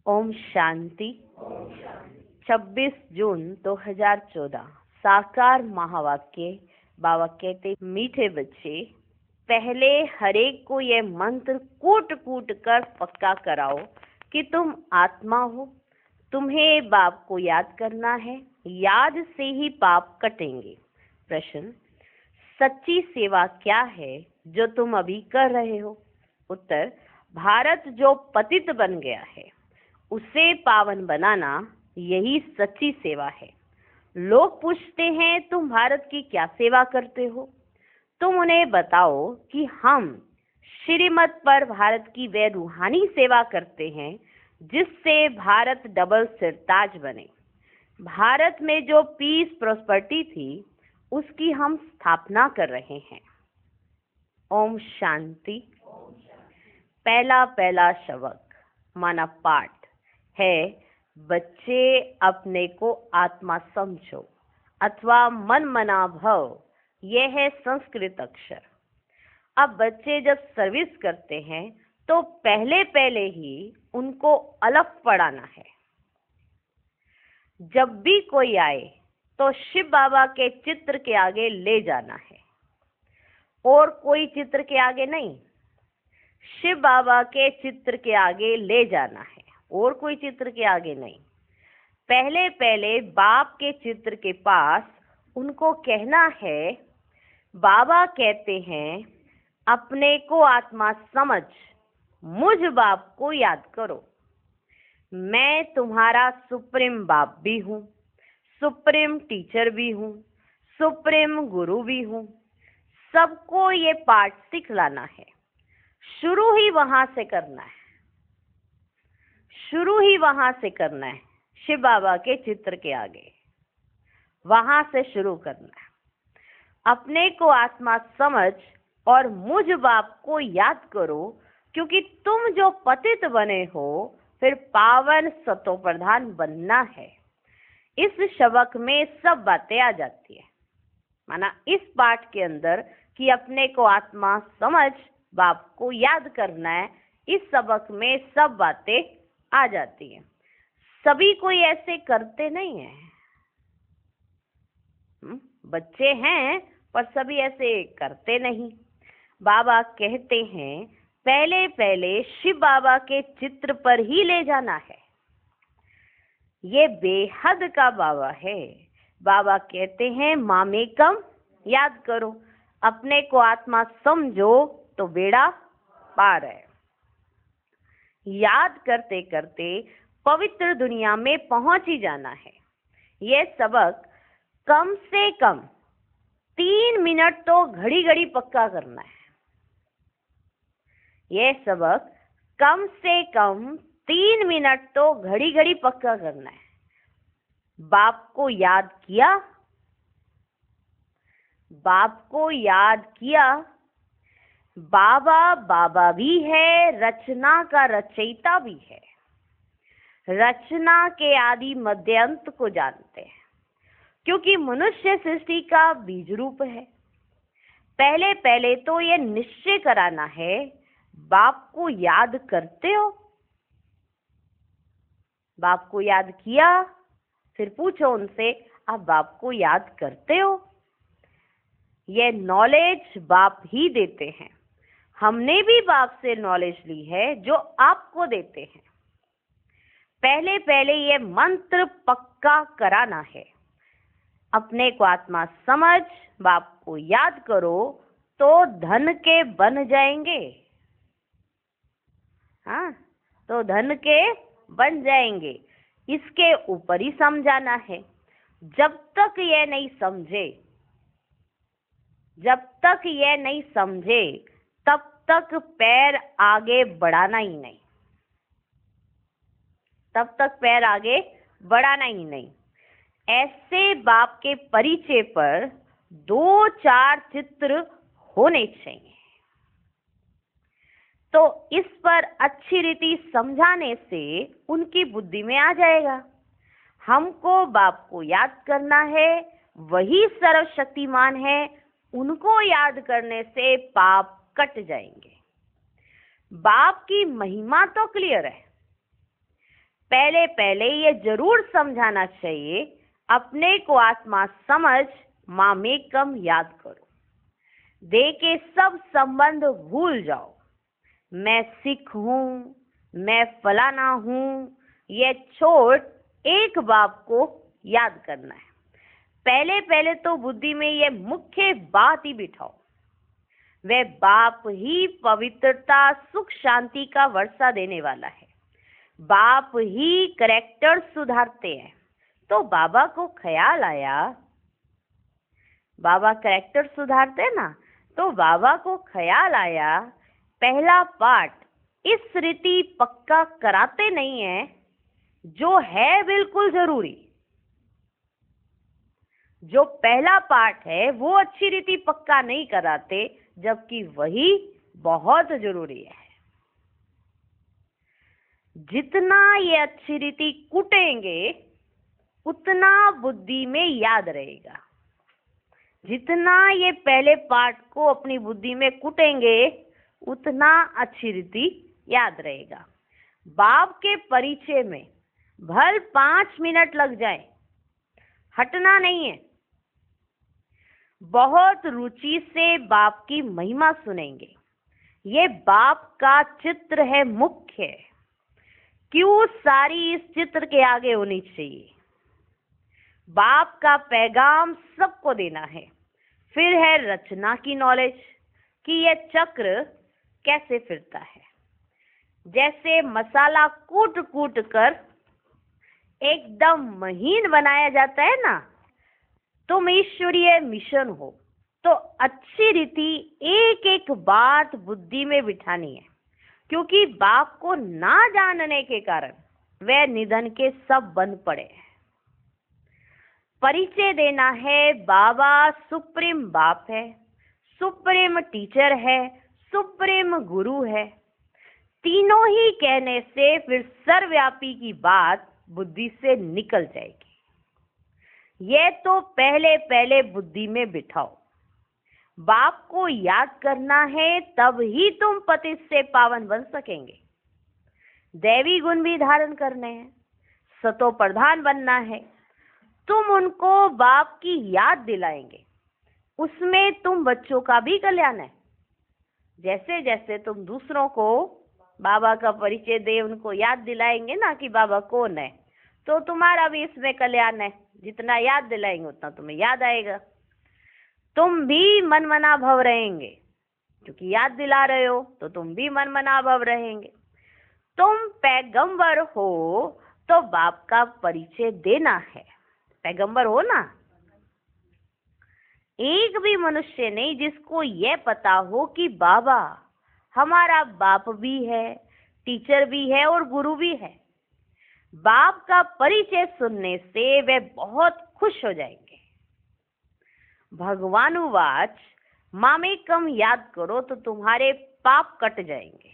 ओम शांति। 26 जून 2014 साकार महावाक्य। बाबा कहते, मीठे बच्चे, पहले हरेक को यह मंत्र कूट कूट कर पक्का कराओ कि तुम आत्मा हो, तुम्हें बाप को याद करना है, याद से ही पाप कटेंगे। प्रश्न, सच्ची सेवा क्या है जो तुम अभी कर रहे हो? उत्तर, भारत जो पतित बन गया है उसे पावन बनाना, यही सच्ची सेवा है। लोग पूछते हैं, तुम भारत की क्या सेवा करते हो? तुम उन्हें बताओ कि हम श्रीमत पर भारत की वे रूहानी सेवा करते हैं जिससे भारत डबल सिरताज बने। भारत में जो पीस प्रॉस्पेरिटी थी उसकी हम स्थापना कर रहे हैं। ओम शांति। पहला शबक माना पाठ है, बच्चे अपने को आत्मा समझो अथवा मन मना भव। यह है संस्कृत अक्षर। अब बच्चे जब सर्विस करते हैं तो पहले ही उनको अलग पढ़ाना है। जब भी कोई आए तो शिव बाबा के चित्र के आगे ले जाना है, और कोई चित्र के आगे नहीं, शिव बाबा के चित्र के आगे ले जाना है, और कोई चित्र के आगे नहीं। पहले बाप के चित्र के पास उनको कहना है, बाबा कहते हैं अपने को आत्मा समझ, मुझ बाप को याद करो। मैं तुम्हारा सुप्रीम बाप भी हूँ, सुप्रीम टीचर भी हूँ, सुप्रीम गुरु भी हूँ। सबको ये पाठ सिखलाना है। शुरू ही वहां से करना है, शुरू ही वहां से करना है। शिव बाबा के चित्र के आगे वहां से शुरू करना है। अपने को आत्मा समझ और मुझ बाप को याद करो, क्योंकि तुम जो पतित बने हो फिर पावन सतो प्रधान बनना है। इस शबक में सब बातें आ जाती है, माना इस पाठ के अंदर कि अपने को आत्मा समझ, बाप को याद करना है। इस सबक में सब बातें आ जाती हैं। सभी कोई ऐसे करते नहीं है। बच्चे हैं पर सभी ऐसे करते नहीं। बाबा कहते हैं पहले शिव बाबा के चित्र पर ही ले जाना है। ये बेहद का बाबा है। बाबा कहते हैं मामेकम याद करो, अपने को आत्मा समझो तो बेड़ा पार है। याद करते करते पवित्र दुनिया में पहुंच ही जाना है। यह सबक कम से कम 3 मिनट तो घड़ी घड़ी पक्का करना है। यह सबक कम से कम 3 मिनट तो घड़ी घड़ी पक्का करना है। बाप को याद किया, बाप को याद किया। बाबा भी है, रचना का रचयिता भी है। रचना के आदि मध्य अंत को जानते हैं, क्योंकि मनुष्य सृष्टि का बीज रूप है। पहले तो ये निश्चय कराना है, बाप को याद करते हो? बाप को याद किया? फिर पूछो उनसे, आप बाप को याद करते हो? ये नॉलेज बाप ही देते हैं। हमने भी बाप से नॉलेज ली है जो आपको देते हैं। पहले ये मंत्र पक्का कराना है। अपने को आत्मा समझ, बाप को याद करो तो धन के बन जाएंगे। हाँ, तो धन के बन जाएंगे। इसके ऊपर ही समझाना है। जब तक ये नहीं समझे तब तक पैर आगे बढ़ाना ही नहीं। ऐसे बाप के परिचय पर 2-4 चित्र होने चाहिए। तो इस पर अच्छी रीति समझाने से उनकी बुद्धि में आ जाएगा। हमको बाप को याद करना है, वही सर्वशक्तिमान है। उनको याद करने से पाप कट जाएंगे। बाप की महिमा तो क्लियर है। पहले पहले ये जरूर समझाना चाहिए, अपने को आत्मा समझ मामेकम याद करो। देह के सब संबंध भूल जाओ। मैं सिख हूँ, मैं फलाना हूँ, ये छोड़ एक बाप को याद करना है। पहले पहले तो बुद्धि में ये मुख्य बात ही बिठाओ, वह बाप ही पवित्रता, सुख, शांति का वर्षा देने वाला है। बाप ही करेक्टर सुधारते हैं। तो बाबा को ख्याल आया, बाबा करेक्टर सुधारते हैं ना, तो बाबा को ख्याल आया पहला पाठ इस रीति पक्का कराते नहीं है जो है बिल्कुल जरूरी। जो पहला पाठ है वो अच्छी रीति पक्का नहीं कराते, जबकि वही बहुत जरूरी है। जितना ये अच्छी रीति कूटेंगे उतना बुद्धि में याद रहेगा। जितना ये पहले पाठ को अपनी बुद्धि में कूटेंगे उतना अच्छी रीति याद रहेगा। बाप के परिचय में भल 5 मिनट लग जाए, हटना नहीं है। बहुत रुचि से बाप की महिमा सुनेंगे। ये बाप का चित्र है मुख्य, क्यों सारी इस चित्र के आगे होनी चाहिए। बाप का पैगाम सबको देना है। फिर है रचना की नॉलेज कि यह चक्र कैसे फिरता है। जैसे मसाला कूट कूट कर एकदम महीन बनाया जाता है ना, तुम ईश्वरीय मिशन हो तो अच्छी रीति एक एक बात बुद्धि में बिठानी है, क्योंकि बाप को ना जानने के कारण वे निधन के सब बन पड़े हैं। परिचय देना है, बाबा सुप्रीम बाप है, सुप्रीम टीचर है, सुप्रीम गुरु है। तीनों ही कहने से फिर सर्वव्यापी की बात बुद्धि से निकल जाएगी। ये तो पहले पहले बुद्धि में बिठाओ। बाप को याद करना है, तब ही तुम पतित से पावन बन सकेंगे। दैवी गुण भी धारण करने हैं, सतो प्रधान बनना है। तुम उनको बाप की याद दिलाएंगे, उसमें तुम बच्चों का भी कल्याण है। जैसे जैसे तुम दूसरों को बाबा का परिचय दे, उनको याद दिलाएंगे ना कि बाबा कौन है, तो तुम्हारा भी इसमें कल्याण है। जितना याद दिलाएंगे उतना तुम्हें याद आएगा। तुम भी मन मना भव रहेंगे, क्योंकि याद दिला रहे हो तो तुम भी मन मना भव रहेंगे। तुम पैगंबर हो तो बाप का परिचय देना है। पैगंबर हो ना, एक भी मनुष्य नहीं जिसको यह पता हो कि बाबा हमारा बाप भी है, टीचर भी है और गुरु भी है। बाप का परिचय सुनने से वे बहुत खुश हो जाएंगे। भगवानुवाच मामेकम याद करो तो तुम्हारे पाप कट जाएंगे।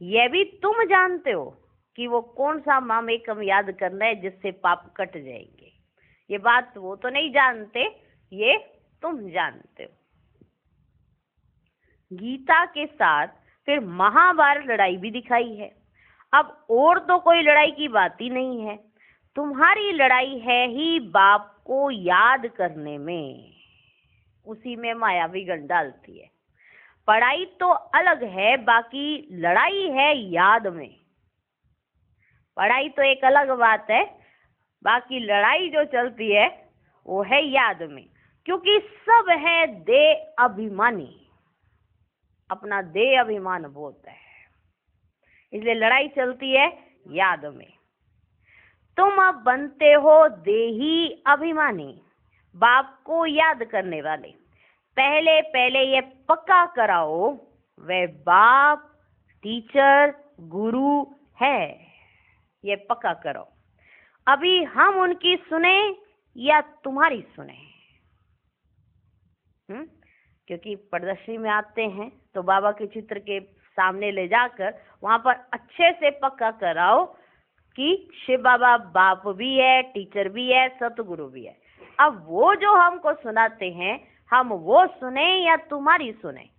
यह भी तुम जानते हो कि वो कौन सा मामेकम याद करना है जिससे पाप कट जाएंगे। ये बात वो तो नहीं जानते, ये तुम जानते हो। गीता के साथ फिर महाभारत लड़ाई भी दिखाई है। अब और तो कोई लड़ाई की बात ही नहीं है। तुम्हारी लड़ाई है ही बाप को याद करने में, उसी में माया बिगड़ डालती है। पढ़ाई तो अलग है, बाकी लड़ाई है याद में। पढ़ाई तो एक अलग बात है, बाकी लड़ाई जो चलती है वो है याद में, क्योंकि सब है दे अभिमानी, अपना दे अभिमान बोलता है, इसलिए लड़ाई चलती है याद में। तुम अब बनते हो देही अभिमानी, बाप को याद करने वाले। पहले पहले ये पक्का कराओ वह बाप टीचर गुरु है, ये पक्का करो। अभी हम उनकी सुने या तुम्हारी सुने? क्योंकि प्रदर्शनी में आते हैं तो बाबा के चित्र के सामने ले जाकर वहां पर अच्छे से पक्का कराओ कि शिव बाबा बाप भी है, टीचर भी है, सतगुरु भी है। अब वो जो हमको सुनाते हैं, हम वो सुने या तुम्हारी सुने?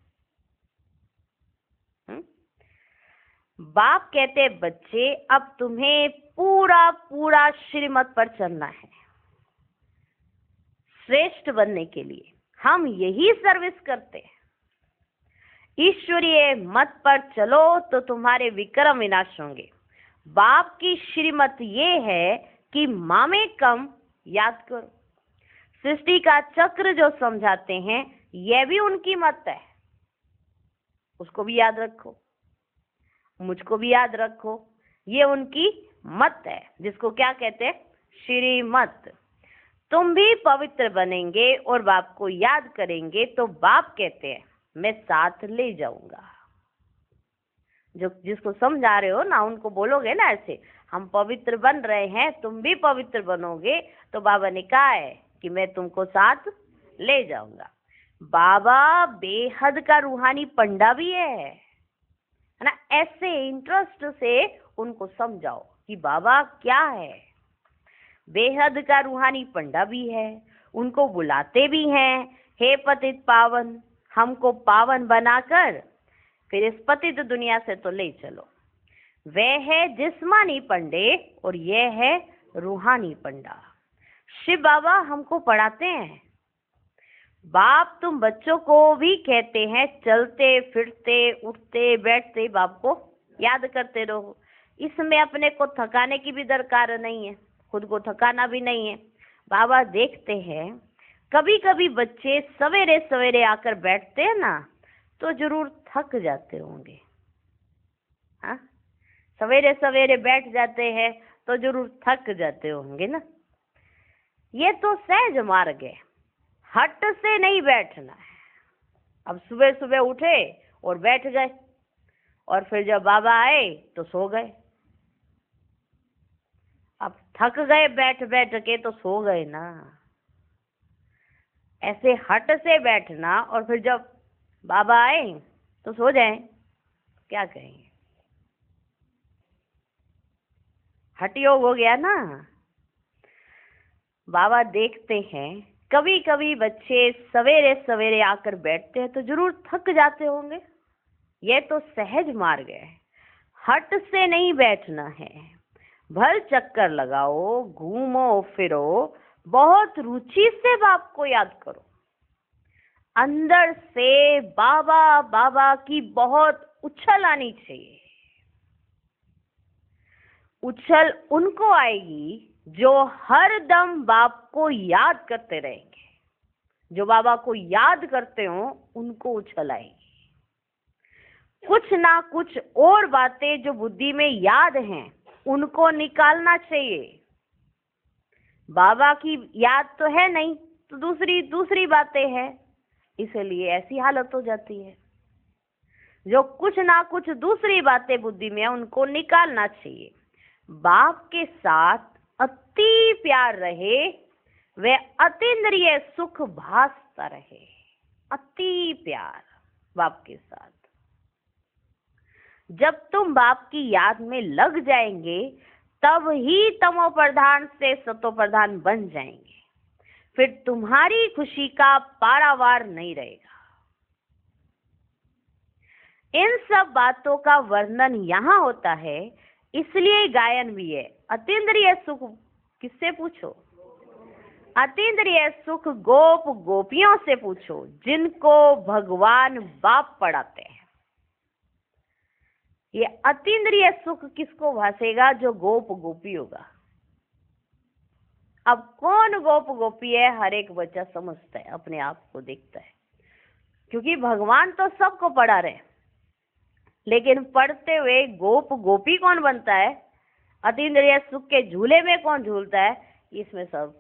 बाप कहते बच्चे अब तुम्हें पूरा पूरा श्रीमत पर चलना है। श्रेष्ठ बनने के लिए हम यही सर्विस करते हैं। ईश्वरीय मत पर चलो तो तुम्हारे विक्रम विनाश होंगे। बाप की श्रीमत ये है कि मामे कम याद करो। सृष्टि का चक्र जो समझाते हैं यह भी उनकी मत है, उसको भी याद रखो, मुझको भी याद रखो। ये उनकी मत है जिसको क्या कहते हैं? श्रीमत। तुम भी पवित्र बनेंगे और बाप को याद करेंगे तो बाप कहते हैं मैं साथ ले जाऊंगा। जो जिसको समझा रहे हो ना उनको बोलोगे ना ऐसे, हम पवित्र बन रहे हैं, तुम भी पवित्र बनोगे, तो बाबा ने कहा है कि मैं तुमको साथ ले जाऊंगा। बाबा बेहद का रूहानी पंडा भी है ना। ऐसे इंटरेस्ट से उनको समझाओ कि बाबा क्या है। बेहद का रूहानी पंडा भी है, उनको बुलाते भी हैं, हे पतित पावन, हमको पावन बनाकर फिर इस पतित दुनिया से तो ले चलो। वह है जिस्मानी पंडे और यह है रूहानी पंडा। शिव बाबा हमको पढ़ाते हैं। बाप तुम बच्चों को भी कहते हैं चलते फिरते उठते बैठते बाप को याद करते रहो। इसमें अपने को थकाने की भी दरकार नहीं है, खुद को थकाना भी नहीं है। बाबा देखते हैं कभी कभी बच्चे सवेरे सवेरे आकर बैठते हैं ना तो जरूर थक जाते होंगे। हाँ, सवेरे सवेरे बैठ जाते हैं तो जरूर थक जाते होंगे ना। ये तो सहज मार्ग है, हट से नहीं बैठना है। अब सुबह सुबह उठे और बैठ गए और फिर जब बाबा आए तो सो गए। अब थक गए बैठ बैठ के तो सो गए ना। ऐसे हट से बैठना और फिर जब बाबा आए तो सो जाए, क्या कहेंगे? हठ योग हो गया ना। बाबा देखते हैं कभी कभी बच्चे सवेरे सवेरे आकर बैठते हैं तो जरूर थक जाते होंगे। यह तो सहज मार्ग है, हट से नहीं बैठना है। भर चक्कर लगाओ, घूमो फिरो, बहुत रुचि से बाप को याद करो। अंदर से बाबा बाबा की बहुत उछल आनी चाहिए। उछल उनको आएगी जो हर दम बाप को याद करते रहेंगे। जो बाबा को याद करते हो उनको उछल आएगी। कुछ ना कुछ और बातें जो बुद्धि में याद हैं उनको निकालना चाहिए। बाबा की याद तो है नहीं तो दूसरी बातें हैं, इसलिए ऐसी हालत हो जाती है। जो कुछ ना कुछ दूसरी बातें बुद्धि में है उनको निकालना चाहिए। बाप के साथ अति प्यार रहे, वह अतीन्द्रिय सुख भासता रहे। अति प्यार बाप के साथ। जब तुम बाप की याद में लग जाएंगे तब ही तमो प्रधान से सतो प्रधान बन जाएंगे। फिर तुम्हारी खुशी का पारावार नहीं रहेगा। इन सब बातों का वर्णन यहाँ होता है, इसलिए गायन भी है। अतीन्द्रिय सुख किससे पूछो? अतीन्द्रिय सुख गोप गोपियों से पूछो जिनको भगवान बाप पढ़ाते हैं। ये अतीन्द्रिय सुख किसको भासेगा? जो गोप गोपी होगा। अब कौन गोप गोपी है हर एक बच्चा समझता है, अपने आप को देखता है, क्योंकि भगवान तो सबको पढ़ा रहे। लेकिन पढ़ते हुए गोप गोपी कौन बनता है, अतीन्द्रिय सुख के झूले में कौन झूलता है, इसमें सब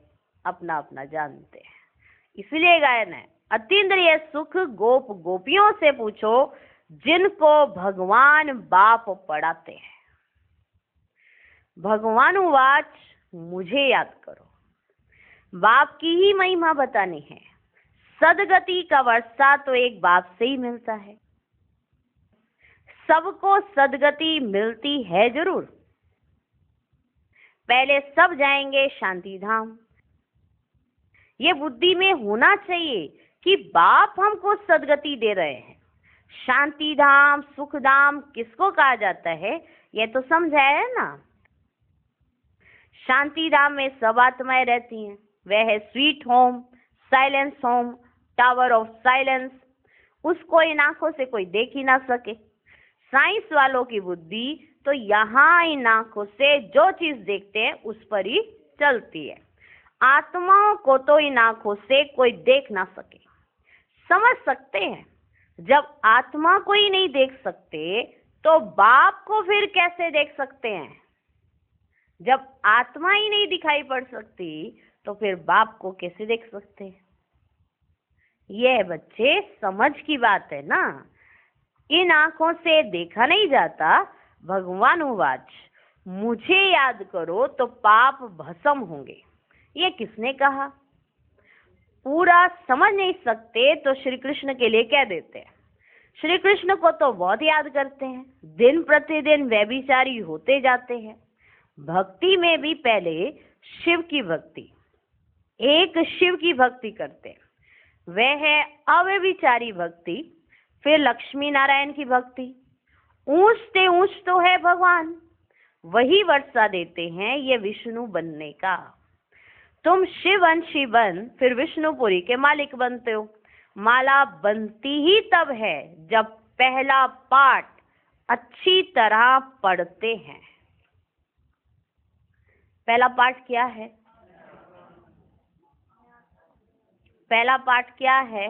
अपना अपना जानते हैं। इसलिए गायन है, अतीन्द्रिय सुख गोप गोपियों से पूछो जिनको भगवान बाप पढ़ाते हैं। भगवान वाच मुझे याद करो। बाप की ही महिमा बतानी है। सदगति का वर्षा तो एक बाप से ही मिलता है। सबको सदगति मिलती है जरूर। पहले सब जाएंगे शांति धाम। ये बुद्धि में होना चाहिए कि बाप हमको सदगति दे रहे हैं। शांति धाम, सुख धाम किसको कहा जाता है ये तो समझाया है ना। शांति धाम में सब आत्माएं रहती हैं, वह है sweet home, silence home, tower of silence. उसको इन आंखों से कोई देख ही ना सके। साइंस वालों की बुद्धि तो यहाँ इन आंखों से जो चीज देखते हैं उस पर ही चलती है। आत्माओं को तो इन आंखों से कोई देख ना सके। समझ सकते हैं, जब आत्मा को ही नहीं देख सकते तो बाप को फिर कैसे देख सकते हैं। जब आत्मा ही नहीं दिखाई पड़ सकती तो फिर बाप को कैसे देख सकते हैं। यह बच्चे समझ की बात है ना। इन आंखों से देखा नहीं जाता। भगवान उवाच, मुझे याद करो तो पाप भस्म होंगे। ये किसने कहा। पूरा समझ नहीं सकते तो श्री कृष्ण के लिए कह देते हैं। श्री कृष्ण को तो बहुत याद करते हैं, दिन प्रतिदिन व्यभिचारी होते जाते हैं। भक्ति में भी पहले शिव की भक्ति, एक शिव की भक्ति करते हैं, वह है अव्यभिचारी भक्ति। फिर लक्ष्मी नारायण की भक्ति, ऊंचते ऊंच तो है भगवान, वही वर्षा देते हैं ये विष्णु बनने का। तुम शिववंशी बन फिर विष्णुपुरी के मालिक बनते हो। माला बनती ही तब है जब पहला पाठ अच्छी तरह पढ़ते हैं। पहला पाठ क्या है। पहला पाठ क्या है।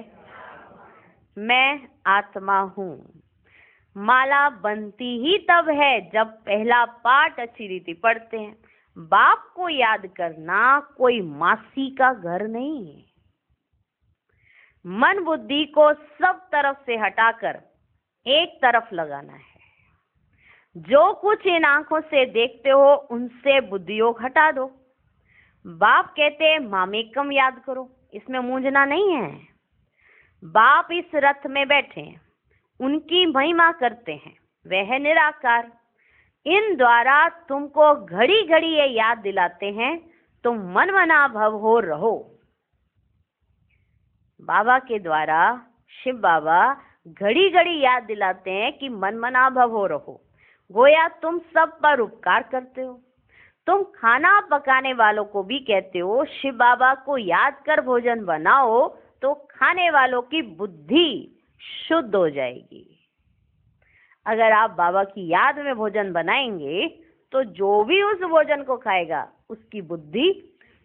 मैं आत्मा हूँ। माला बनती ही तब है जब पहला पाठ अच्छी रीति पढ़ते हैं। बाप को याद करना कोई मासी का घर नहीं है। मन बुद्धि को सब तरफ से हटाकर एक तरफ लगाना है। जो कुछ इन आंखों से देखते हो उनसे बुद्धियोग हटा दो। बाप कहते हैं मामेकम याद करो, इसमें मूंझना नहीं है। बाप इस रथ में बैठे हैं, उनकी महिमा करते हैं, वह निराकार। इन द्वारा तुमको घड़ी घड़ी ये याद दिलाते हैं तुम मनमना भव हो रहो। बाबा के द्वारा शिव बाबा घड़ी घड़ी याद दिलाते हैं कि मनमना भव हो रहो। गोया तुम सब पर उपकार करते हो। तुम खाना पकाने वालों को भी कहते हो शिव बाबा को याद कर भोजन बनाओ तो खाने वालों की बुद्धि शुद्ध हो जाएगी। अगर आप बाबा की याद में भोजन बनाएंगे तो जो भी उस भोजन को खाएगा उसकी बुद्धि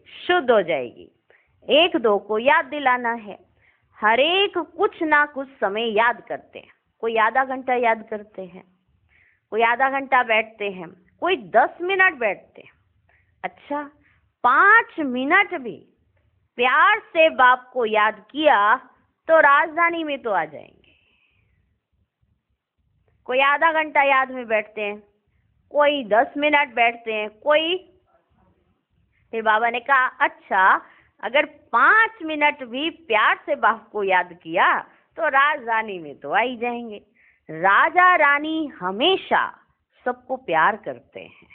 शुद्ध हो जाएगी। एक दो को याद दिलाना है। हर एक कुछ ना कुछ समय याद करते हैं। कोई आधा घंटा याद करते हैं, कोई आधा घंटा बैठते हैं, कोई 10 मिनट बैठते हैं। अच्छा, 5 मिनट भी प्यार से बाप को याद किया तो राजधानी में तो आ जाएंगे। कोई आधा घंटा याद में बैठते हैं, कोई 10 मिनट बैठते हैं, कोई। फिर बाबा ने कहा अच्छा, अगर 5 मिनट भी प्यार से बाप को याद किया तो राजधानी में तो आ ही जाएंगे। राजा रानी हमेशा सबको प्यार करते हैं।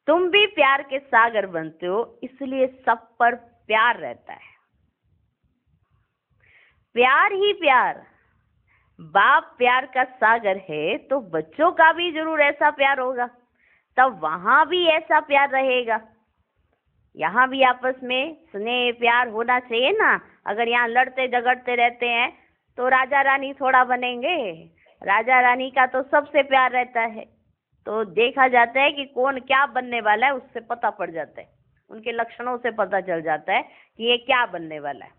तुम भी प्यार के सागर बनते हो, इसलिए सब पर प्यार रहता है। प्यार ही प्यार। बाप प्यार का सागर है तो बच्चों का भी जरूर ऐसा प्यार होगा, तब वहां भी ऐसा प्यार रहेगा। यहाँ भी आपस में स्नेह प्यार होना चाहिए ना। अगर यहाँ लड़ते झगड़ते रहते हैं तो राजा रानी थोड़ा बनेंगे। राजा रानी का तो सबसे प्यार रहता है, तो देखा जाता है कि कौन क्या बनने वाला है, उससे पता पड़ जाता है। उनके लक्षणों से पता चल जाता है कि ये क्या बनने वाला है।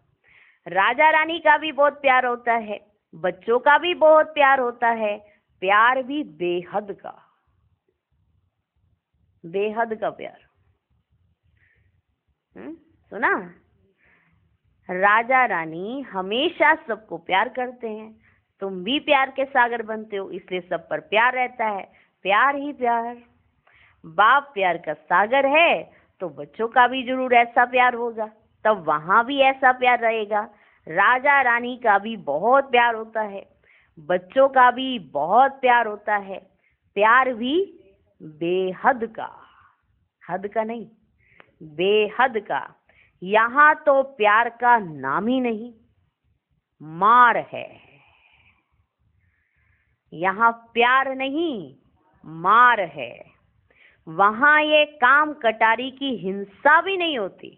राजा रानी का भी बहुत प्यार होता है, बच्चों का भी बहुत प्यार होता है। प्यार भी बेहद का, बेहद का प्यार। सुना। राजा रानी हमेशा सबको प्यार करते हैं। तुम भी प्यार के सागर बनते हो, इसलिए सब पर प्यार रहता है। प्यार ही प्यार। बाप प्यार का सागर है तो बच्चों का भी जरूर ऐसा प्यार होगा, तब वहां भी ऐसा प्यार रहेगा। राजा रानी का भी बहुत प्यार होता है, बच्चों का भी बहुत प्यार होता है। प्यार भी बेहद का, हद का नहीं, बेहद का। यहाँ तो प्यार का नाम ही नहीं, मार है। यहाँ प्यार नहीं मार है। वहां ये काम कटारी की हिंसा भी नहीं होती।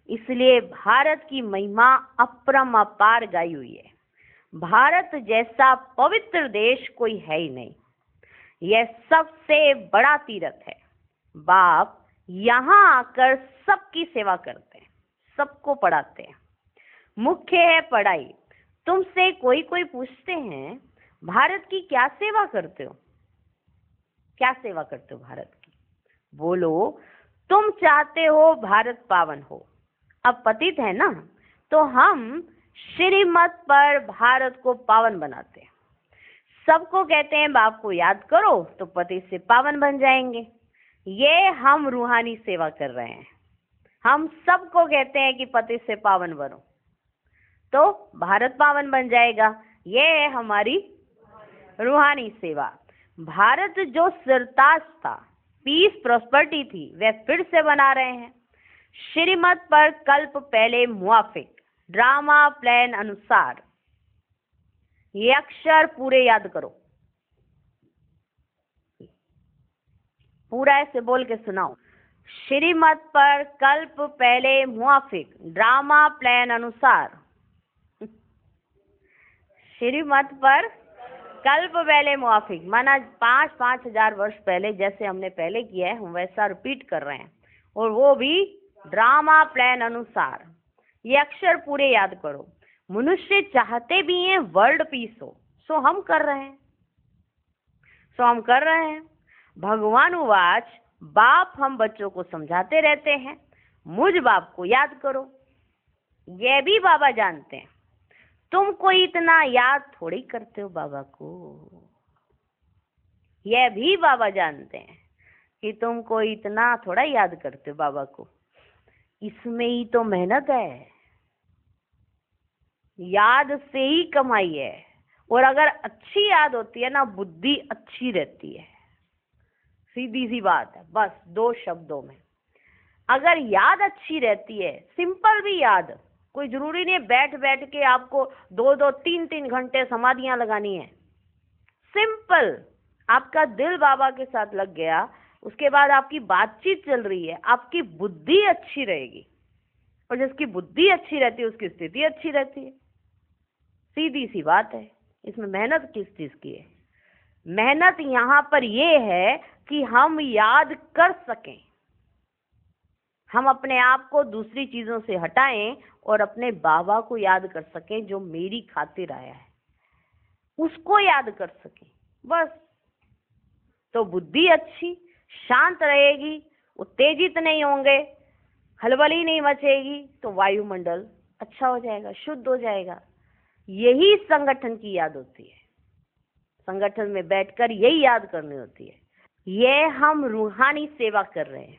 इसलिए भारत की महिमा अपरंपार गाई हुई है। भारत जैसा पवित्र देश कोई है ही नहीं। यह सबसे बड़ा तीर्थ है। बाप यहाँ आकर सबकी सेवा करते हैं, सबको पढ़ाते हैं। मुख्य है पढ़ाई। तुमसे कोई कोई पूछते हैं भारत की क्या सेवा करते हो, क्या सेवा करते हो भारत की? बोलो, तुम चाहते हो भारत पावन हो। अब पतित है ना, तो हम श्रीमत पर भारत को पावन बनाते हैं। सबको कहते हैं बाप को याद करो तो पति से पावन बन जाएंगे। ये हम रूहानी सेवा कर रहे हैं। हम सबको कहते हैं कि पति से पावन बनो तो भारत पावन बन जाएगा। ये है हमारी रूहानी सेवा। भारत जो सिरताज था, पीस प्रॉस्पर्टी थी, वह फिर से बना रहे हैं। श्रीमत पर कल्प पहले मुआफिक, ड्रामा प्लान अनुसार। ये अक्षर पूरे याद करो, पूरा ऐसे बोल के सुनाओ। श्रीमत पर कल्प पहले मुआफिक, ड्रामा प्लान अनुसार। श्रीमत पर कल्प पहले मुआफिक माना 5,000 वर्ष पहले जैसे हमने पहले किया है, हम वैसा रिपीट कर रहे हैं, और वो भी ड्रामा प्लान अनुसार। ये अक्षर पूरे याद करो। मनुष्य चाहते भी हैं वर्ल्ड पीस हो, सो हम कर रहे हैं। भगवान उवाच, बाप हम बच्चों को समझाते रहते हैं, मुझ बाप को याद करो। यह भी बाबा जानते हैं, तुम कोई इतना याद थोड़ी करते हो बाबा को। यह भी बाबा जानते हैं कि तुम कोई इतना थोड़ा याद करते हो बाबा को। इसमें ही तो मेहनत है, याद से ही कमाई है। और अगर अच्छी याद होती है ना, बुद्धि अच्छी रहती है। सीधी सी बात है, बस 2 शब्दों में। अगर याद अच्छी रहती है, सिंपल भी याद, कोई जरूरी नहीं बैठ बैठ के आपको 2-2, 3-3 घंटे समाधियां लगानी है। सिंपल, आपका दिल बाबा के साथ लग गया, उसके बाद आपकी बातचीत चल रही है, आपकी बुद्धि अच्छी रहेगी। और जिसकी बुद्धि अच्छी रहती है उसकी स्थिति अच्छी रहती है। सीधी सी बात है। इसमें मेहनत किस चीज की है? मेहनत यहाँ पर ये है कि हम याद कर सकें, हम अपने आप को दूसरी चीजों से हटाएं और अपने बाबा को याद कर सकें जो मेरी खातिर आया है, उसको याद कर सकें बस। तो बुद्धि अच्छी शांत रहेगी, उत्तेजित नहीं होंगे, हलबली नहीं मचेगी, तो वायुमंडल अच्छा हो जाएगा, शुद्ध हो जाएगा। यही संगठन की याद होती है। संगठन में बैठकर यही याद करनी होती है। ये हम रूहानी सेवा कर रहे हैं।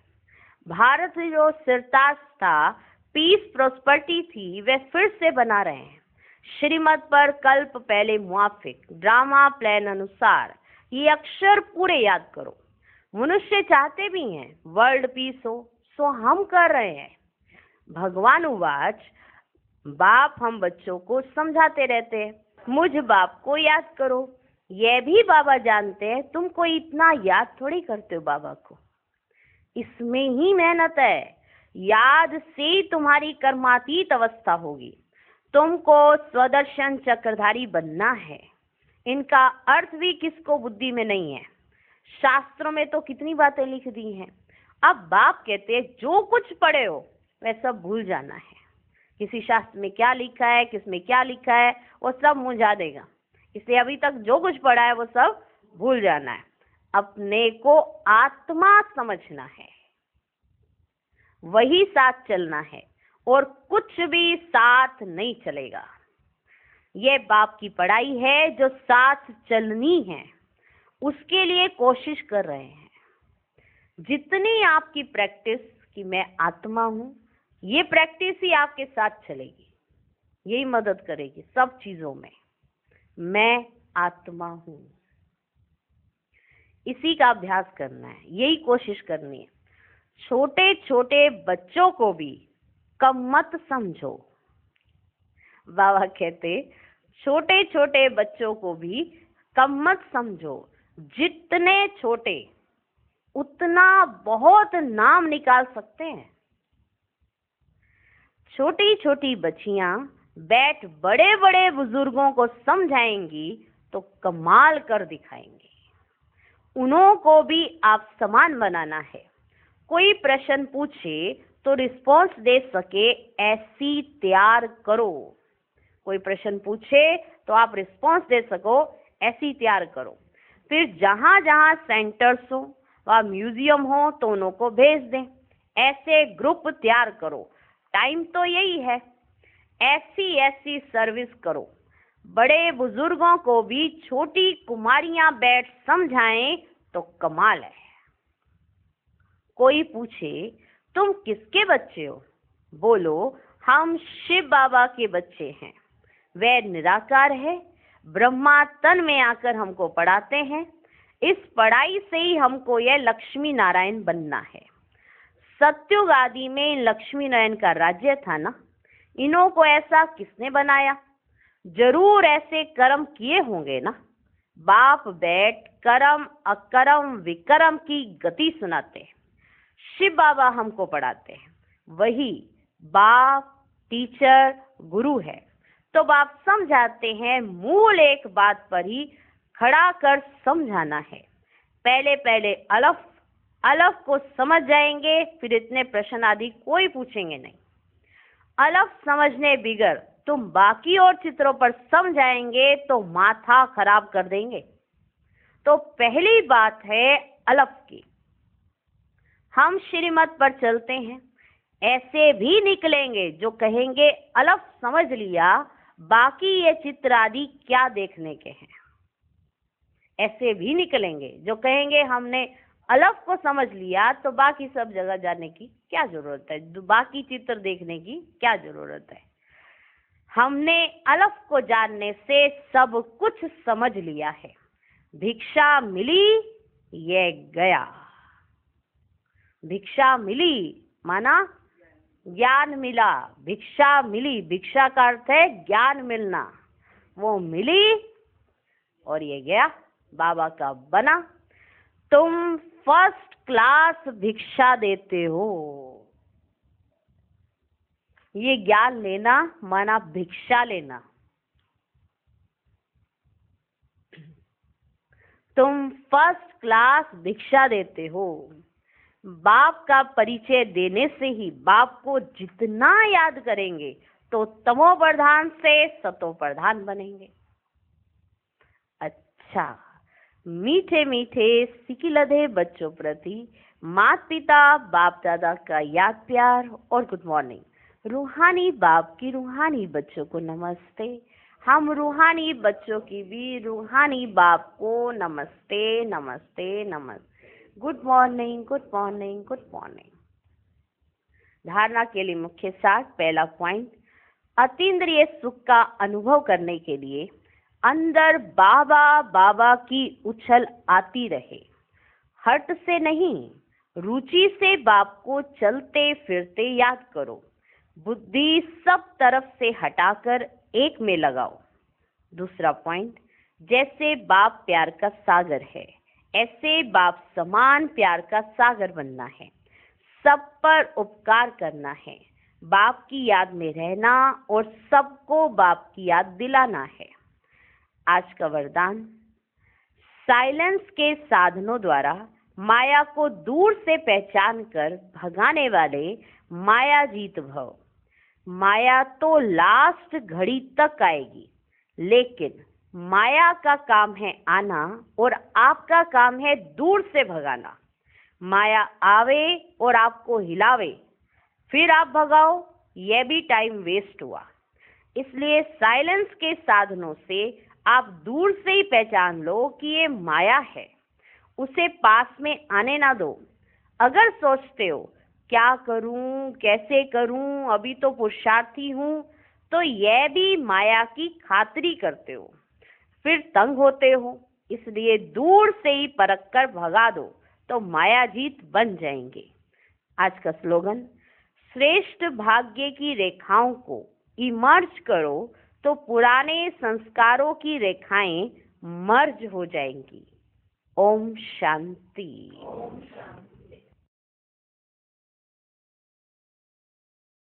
भारत जो सिरताज था, पीस प्रॉस्पर्टी थी, वे फिर से बना रहे हैं। श्रीमत पर कल्प पहले मुआफिक, ड्रामा प्लान अनुसार। ये अक्षर पूरे याद करो। मनुष्य चाहते भी हैं वर्ल्ड पीस हो, सो हम कर रहे हैं। भगवान उवाच, बाप हम बच्चों को समझाते रहते हैं, मुझ बाप को याद करो। यह भी बाबा जानते हैं, तुम कोई इतना याद थोड़ी करते हो बाबा को। इसमें ही मेहनत है। याद से तुम्हारी कर्मातीत अवस्था होगी। तुमको स्वदर्शन चक्रधारी बनना है। इनका अर्थ भी किसको बुद्धि में नहीं है। शास्त्रों में तो कितनी बातें लिख दी हैं। अब बाप कहते हैं जो कुछ पढ़े हो वह सब भूल जाना है। किसी शास्त्र में क्या लिखा है, किसमें क्या लिखा है, वो सब मुंझा देगा। इसलिए अभी तक जो कुछ पढ़ा है वो सब भूल जाना है। अपने को आत्मा समझना है, वही साथ चलना है, और कुछ भी साथ नहीं चलेगा। ये बाप की पढ़ाई है जो साथ चलनी है, उसके लिए कोशिश कर रहे हैं। जितनी आपकी प्रैक्टिस कि मैं आत्मा हूं, ये प्रैक्टिस ही आपके साथ चलेगी, यही मदद करेगी सब चीजों में। मैं आत्मा हूं, इसी का अभ्यास करना है, यही कोशिश करनी है। छोटे छोटे बच्चों को भी कम मत समझो। बाबा कहते छोटे छोटे बच्चों को भी कम मत समझो, जितने छोटे उतना बहुत नाम निकाल सकते हैं। छोटी छोटी बच्चियां बैठ बड़े बड़े बुजुर्गों को समझाएंगी तो कमाल कर दिखाएंगी। उन्हों को भी आप समान बनाना है। कोई प्रश्न पूछे तो रिस्पॉन्स दे सके ऐसी तैयार करो। कोई प्रश्न पूछे तो आप रिस्पॉन्स दे सको ऐसी तैयार करो। फिर जहां जहां सेंटर्स हो व म्यूजियम हो तो उनको भेज दें। ऐसे ग्रुप तैयार करो। टाइम तो यही है। ऐसी सर्विस करो। बड़े बुजुर्गों को भी छोटी कुमारियां बैठ समझाएं तो कमाल है। कोई पूछे तुम किसके बच्चे हो? बोलो हम शिव बाबा के बच्चे हैं। वह निराकार है, ब्रह्मा तन में आकर हमको पढ़ाते हैं। इस पढ़ाई से ही हमको यह लक्ष्मी नारायण बनना है। सत्युग आदि में लक्ष्मी नारायण का राज्य था ना, इन्हों को ऐसा किसने बनाया? जरूर ऐसे कर्म किए होंगे ना। बाप बैठ करम अकरम विकरम की गति सुनाते हैं। शिव बाबा हमको पढ़ाते हैं, वही बाप टीचर गुरु है। तो बाप समझाते हैं, मूल एक बात पर ही खड़ा कर समझाना है। पहले पहले अलफ को समझ जाएंगे, फिर इतने प्रश्न आदि कोई पूछेंगे नहीं। अलफ समझने बिगर तुम बाकी और चित्रों पर समझाएंगे तो माथा खराब कर देंगे। तो पहली बात है अलफ की। हम श्रीमत पर चलते हैं। ऐसे भी निकलेंगे जो कहेंगे अलफ समझ लिया, बाकी ये चित्र आदि क्या देखने के हैं। ऐसे भी निकलेंगे जो कहेंगे हमने अलफ को समझ लिया तो बाकी सब जगह जाने की क्या जरूरत है, बाकी चित्र देखने की क्या जरूरत है। हमने अलफ को जानने से सब कुछ समझ लिया है। भिक्षा मिली ये गया। भिक्षा मिली माना ज्ञान मिला। भिक्षा मिली, भिक्षा का अर्थ है ज्ञान मिलना। वो मिली और ये गया, बाबा का बना। तुम फर्स्ट क्लास भिक्षा देते हो। ये ज्ञान लेना माना भिक्षा लेना। तुम फर्स्ट क्लास भिक्षा देते हो। बाप का परिचय देने से ही बाप को जितना याद करेंगे तो तमो प्रधान से सतो प्रधान बनेंगे। अच्छा, मीठे मीठे सिकिलधे बच्चों प्रति माता पिता बाप दादा का याद प्यार और गुड मॉर्निंग। रूहानी बाप की रूहानी बच्चों को नमस्ते। हम रूहानी बच्चों की भी रूहानी बाप को नमस्ते नमस्ते नमस्ते। Good morning good morning good morning. धारणा के लिए मुख्य सार। पहला पॉइंट, अतीन्द्रिय सुख का अनुभव करने के लिए अंदर बाबा बाबा की उछल आती रहे। हट से नहीं, रुचि से बाप को चलते फिरते याद करो। बुद्धि सब तरफ से हटाकर एक में लगाओ। दूसरा पॉइंट, जैसे बाप प्यार का सागर है ऐसे बाप समान प्यार का सागर बनना है। सब पर उपकार करना है, बाप की याद में रहना और सबको बाप की याद दिलाना है। आज का वरदान, साइलेंस के साधनों द्वारा माया को दूर से पहचान कर भगाने वाले माया जीत भव। माया तो लास्ट घड़ी तक आएगी, लेकिन माया का काम है आना और आपका काम है दूर से भगाना। माया आवे और आपको हिलावे, फिर आप भगाओ, यह भी टाइम वेस्ट हुआ। इसलिए साइलेंस के साधनों से आप दूर से ही पहचान लो कि ये माया है, उसे पास में आने ना दो। अगर सोचते हो क्या करूं कैसे करूं, अभी तो पुरुषार्थी हूं, तो यह भी माया की खातिरी करते हो, फिर तंग होते हो। इसलिए दूर से ही परख कर भगा दो तो माया जीत बन जाएंगे। आज का स्लोगन, श्रेष्ठ भाग्य की रेखाओं को इमर्ज करो तो पुराने संस्कारों की रेखाएं मर्ज हो जाएंगी। ओम शांति।